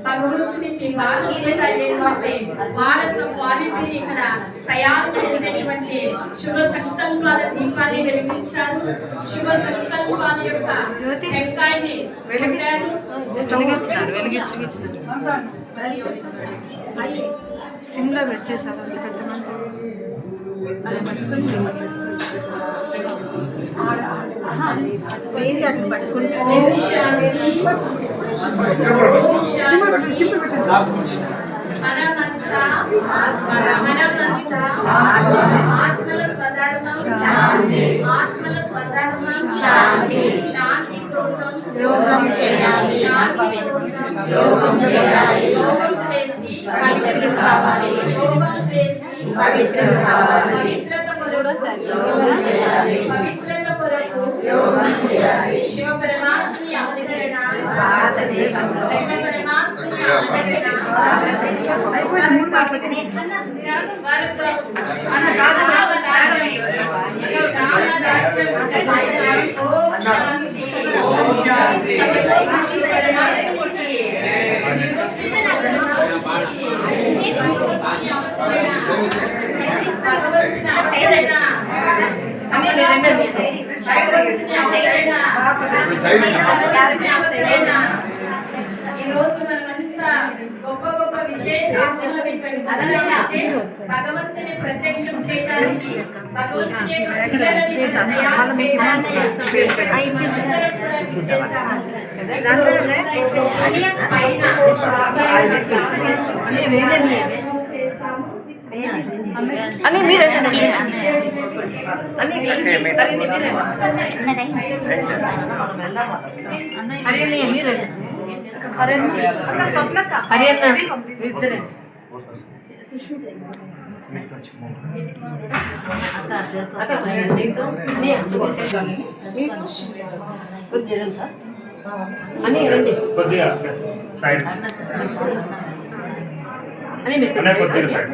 భగవంతునికి వారసత్వాన్ని ఇక్కడ తయారు చేసేటువంటి శుభ సంకల్పాల దీపాన్ని వెలిగించారు. శుభ సంకల్పాల యొక్క టెంకాయని వెలిగించారు. సిమ్లో పెట్టేసారు పెద్ద శాంతి కోసం యోగం చేయాలి. శాంతి కోసం యోగం చేయాలి. యోగం చేసి పవిత్రులు కావాలి. యోగం చేసి పవిత్రులు కావాలి. పవిత్రత కొరకు యోగం చేయాలి. పవిత్రత కొరకు యోగం చేయాలి. శివ పరమాత్మని అవతరణ భారతదేశంలో శివ పరమాత్మని అవతరణ ఈ రోజు మనమంతా గొప్ప గొప్ప విశేషాలు భగవంతుని ప్రత్యక్షం చేయడానికి భగవంతుని అని మీరు అని రండి సైడ్ అని మీరు కొద్దిగా సైడ్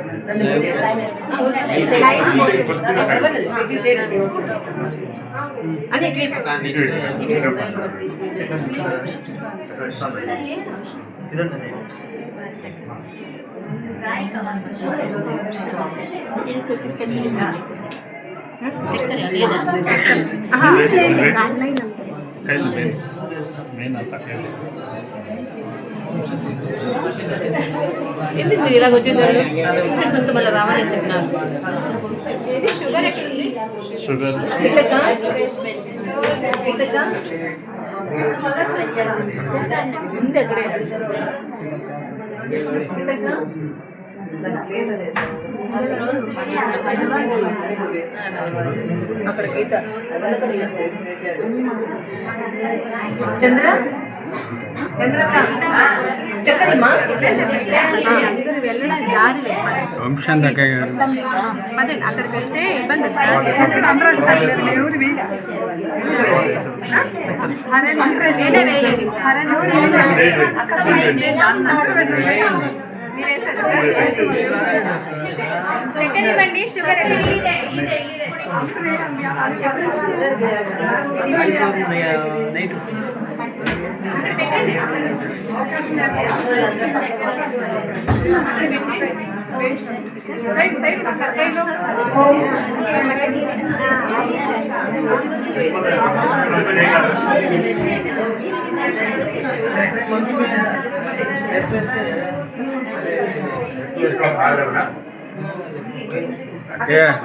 అని ఎందుకు మీరు ఇలాగ వచ్చేసారు? సొంత మళ్ళీ రావాలని చెప్పినారు. షుగర్ అక్కడ గీత చంద్ర చంద్రక్క చక్కదమ్మా అందరూ వెళ్ళడానికి దారి లేదు. అదే అక్కడికి వెళ్తే ఇబ్బంది. అందరూ చక్కెర ఇవ్వండి. షుగర్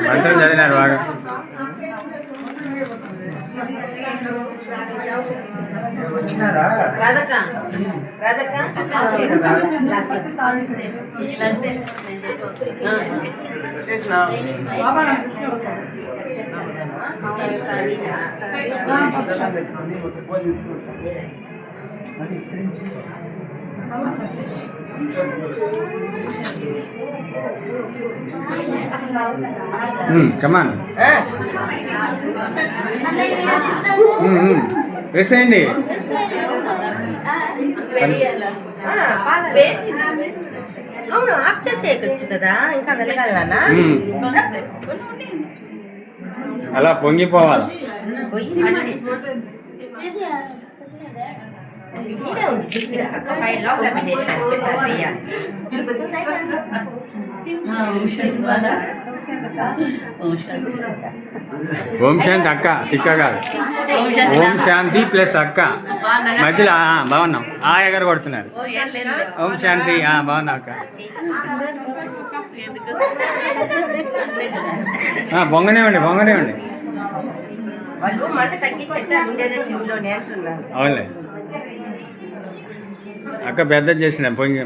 మంత్రం చదివినారు బాగా. రాధక్క రాధక్క బాబా కమాన్ వేసేయండి. అవును, ఆఫ్ చేసేయచ్చు కదా, ఇంకా వెలగాలనా? అలా పొంగిపోవాలి. లోపల పెట్టేసాను. ఓం శాంతి అక్క, తిక్క కాదు. ఓం శాంతి ప్లస్ అక్క మధ్యలో బాగున్నాం. ఎగర కొడుతున్నారు. ఓం శాంతి బాగున్నా అక్క. బొంగనేవ్వండి. వాళ్ళు మంట తగ్గించే సిమ్లోనే అంటున్నారు. అవునులే అక్క, పెద్ద చేసిన పొంగి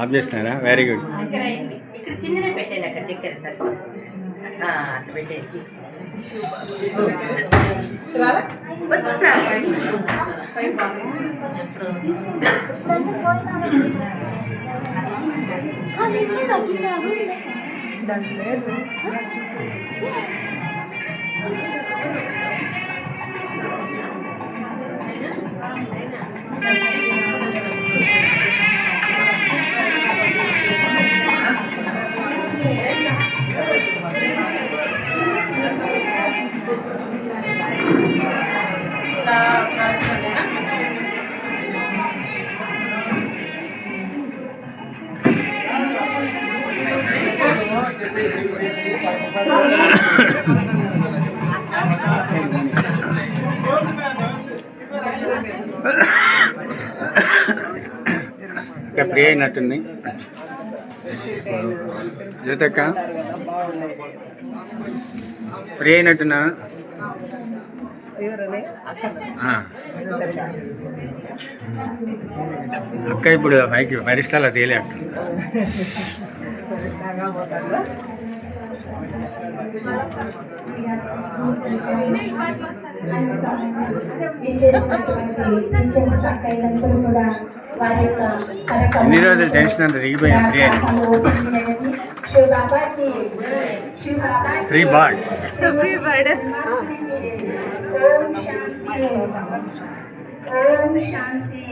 ఆఫ్ చేస్తున్నారా? Very good. ఇక్కడ కిందనే పెట్టాను అక్క, చక్కెర సార్ అట్లా పెట్టేది తీసుకో. ఇంకా ఫ్రీ అయినట్టుంది. జ్యోతక్క ఫ్రీ అయినట్టున్నా? అక్క ఇప్పుడు పైకి పరిస్థితులు తేలే అక్క. ఎన్ని రోజులు టెన్షన్ అంతా దిగిపోయింది. ఫ్రీ అయిన ఫ్రీ బర్డ్. ఓం శాంతి.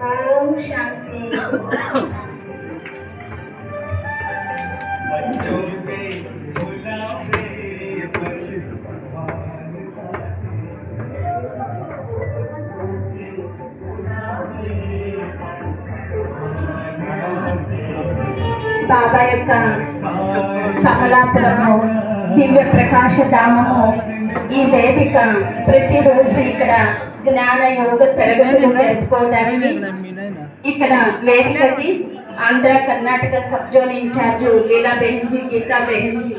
ఓం శాంతి. బాబా యొక్క కమలాపురము, దివ్య ప్రకాశ ధామము, ఈ వేదిక ప్రతిరోజు ఇక్కడ జ్ఞాన యోగ తరగతులు జరుపుకోవడానికి ఇక్కడ వేదికకి Andhra Karnataka sub zone incharge Leela behenji, Geeta behenji,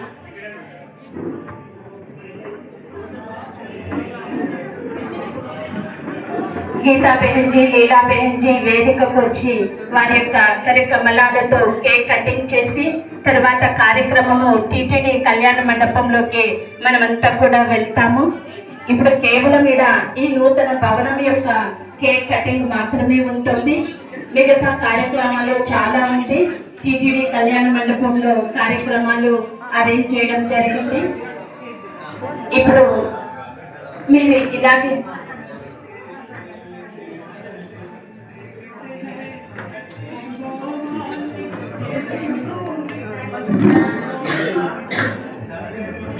Leela behenji వేదికకు వచ్చి వారి యొక్క కరికమలాలతో కేక్ కటింగ్ చేసి తర్వాత కార్యక్రమము టీటీడీ కళ్యాణ మండపంలోకి మనమంతా కూడా వెళ్తాము. ఇప్పుడు కేవలం ఈ నూతన భవనం యొక్క కేక్ కటింగ్ మాత్రమే ఉంటుంది. మిగతా కార్యక్రమాలు చాలా ఉంది. టీటీడీ కళ్యాణ మండపంలో కార్యక్రమాలు అరేంజ్ చేయడం జరిగింది. ఇప్పుడు మీరు ఇలాగే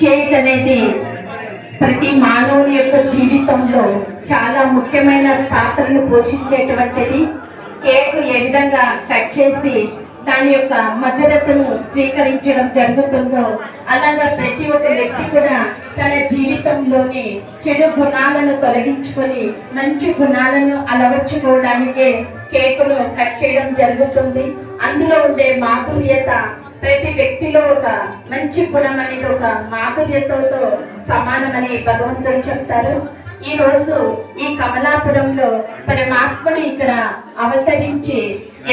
కేక్ అనేది ప్రతి మానవుని యొక్క జీవితంలో చాలా ముఖ్యమైన పాత్రను పోషించేటువంటిది. కేక్ ఏ విధంగా కట్ చేసి దాని యొక్క మధురతను స్వీకరించడం జరుగుతుందో అలాగా ప్రతి ఒక్క వ్యక్తి కూడా తన జీవితంలోని చెడు గుణాలను తొలగించుకొని మంచి గుణాలను అలవర్చుకోవడానికే కేకును కట్ చేయడం జరుగుతుంది. అందులో ఉండే మాధుర్యత ప్రతి వ్యక్తిలో ఒక మంచి గుణం అనేది ఒక మాధుర్యతతో సమానమని భగవంతుడు చెప్తారు. ఈ రోజు ఈ కమలాపురంలో పరమాత్ముడు ఇక్కడ అవతరించి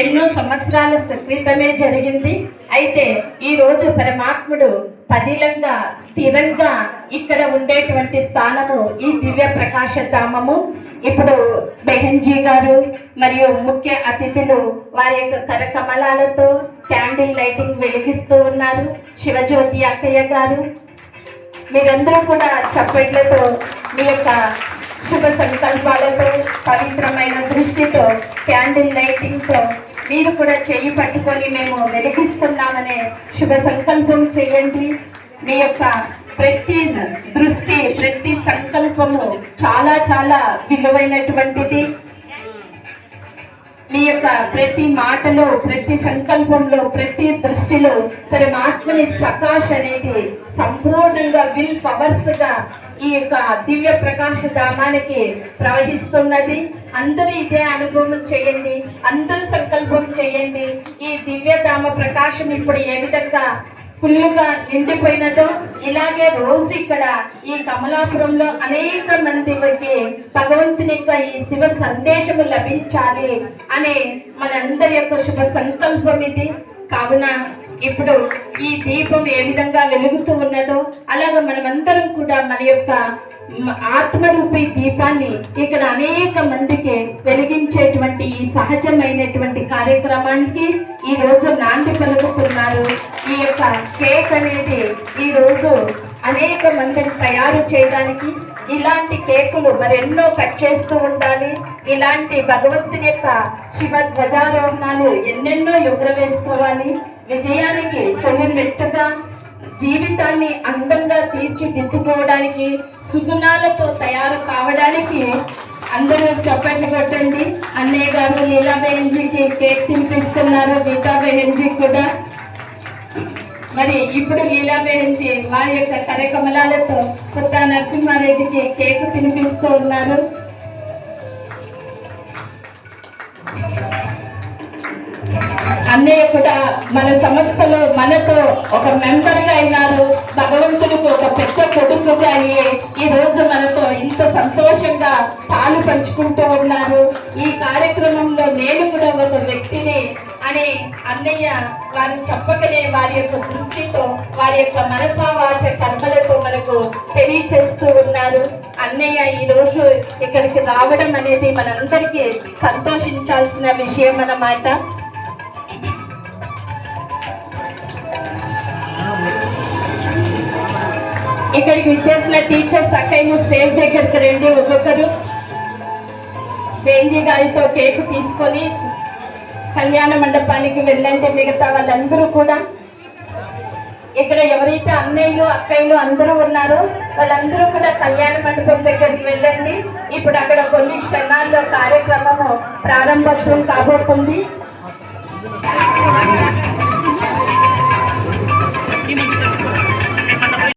ఎన్నో సంవత్సరాల క్రితమే జరిగింది. అయితే ఈ రోజు పరమాత్ముడు పదిలంగా స్థిరంగా ఇక్కడ ఉండేటువంటి స్థానము ఈ దివ్య ప్రకాశ ధామము. ఇప్పుడు బెహన్జీ గారు మరియు ముఖ్య అతిథులు వారి యొక్క కరకమలాలతో క్యాండిల్ లైటింగ్ వెలిగిస్తూ ఉన్నారు. శివజ్యోతి అక్కయ్య గారు, మీరందరూ కూడా చప్పట్లతో మీ యొక్క శుభ సంకల్పాలతో పవిత్రమైన దృష్టితో క్యాండిల్ లైటింగ్తో మీరు కూడా చెయ్యి పట్టుకొని మేము వెలిగిస్తున్నామనే శుభ సంకల్పం చేయండి. మీ యొక్క ప్రతి దృష్టి, ప్రతి సంకల్పము చాలా చాలా విలువైనటువంటిది. మీ యొక్క ప్రతి మాటలో, ప్రతి సంకల్పంలో, ప్రతి దృష్టిలో పరమాత్మని సకాశ్ అనేది సంపూర్ణంగా విల్ పవర్స్ గా ఈ యొక్క దివ్య ప్రకాశ ధామానికి ప్రవహిస్తున్నది. అందరూ ఇదే అనుభవం చేయండి, అందరూ సంకల్పం చేయండి. ఈ దివ్యధామ ప్రకాశం ఇప్పుడు ఏ విధంగా ఫుల్గా నిండిపోయినదో ఇలాగే రోజు ఇక్కడ ఈ కమలాపురంలో అనేక మందికి భగవంతుని యొక్క ఈ శివ సందేశము లభించాలి అనే మనందరి యొక్క శుభ సంకల్పం ఇది. కావున ఇప్పుడు ఈ దీపం ఏ విధంగా వెలుగుతూ ఉన్నదో అలాగ మనమందరం కూడా మన యొక్క ఆత్మరూపి దీపాన్ని ఇక్కడ అనేక మందికి వెలిగించేటువంటి ఈ సహజమైనటువంటి కార్యక్రమానికి ఈ రోజు నాంది పలుకుతున్నారు. ఈ యొక్క కేక్ అనేది ఈ రోజు అనేక మందిని తయారు చేయడానికి ఇలాంటి కేకులు మరెన్నో కట్ చేస్తూ ఉండాలి. ఇలాంటి భగవంతుని యొక్క శివ ధ్వజారోహణాలు ఎన్నెన్నో ఎగురవేసుకోవాలి. విజయానికి తొలి మెట్టుగా జీవితాన్ని అందంగా తీర్చిదిద్దుకోవడానికి, సుగుణాలతో తయారు కావడానికి అందరూ చప్పట్లు కొట్టండి. అన్నయ్య గారు లీలా బెహన్జీకి కేక్ తినిపిస్తున్నారు, గీతా బెహన్జీ కూడా. మరి ఇప్పుడు లీలా బెహన్జీ వారి యొక్క కరకమలాలతో కొత్త నరసింహారెడ్డికి కేక్ తినిపిస్తూ ఉన్నారు. అన్నయ్య కూడా మన సంస్థలో మనతో ఒక మెంబర్గా అయినారు. భగవంతుడికి ఒక పెద్ద కొడుకుగా అయ్యి ఈ రోజు మనతో ఇంత సంతోషంగా పాలు పంచుకుంటూ ఉన్నారు. ఈ కార్యక్రమంలో నేను కూడా ఒక వ్యక్తిని అని అన్నయ్య వారు చెప్పకనే వారి యొక్క దృష్టితో, వారి యొక్క మనసావాచ కర్మలతో మనకు తెలియచేస్తూ ఉన్నారు. అన్నయ్య ఈ రోజు ఇక్కడికి రావడం అనేది మనందరికీ సంతోషించాల్సిన విషయం అన్నమాట. ఇక్కడికి విచ్చేసిన టీచర్స్ అక్కయ్య స్టేజ్ దగ్గరికి రండి. ఒక్కొక్కరు బెహన్జీ గారితో కేక్ తీసుకొని కళ్యాణ మండపానికి వెళ్ళండి. మిగతా వాళ్ళందరూ కూడా ఇక్కడ ఎవరైతే అన్నయ్యలు అక్కయ్యలు అందరూ ఉన్నారో వాళ్ళందరూ కూడా కళ్యాణ మండపం దగ్గరికి వెళ్ళండి. ఇప్పుడు అక్కడ కొన్ని క్షణాల్లో కార్యక్రమము ప్రారంభోత్సవం కాబోతుంది.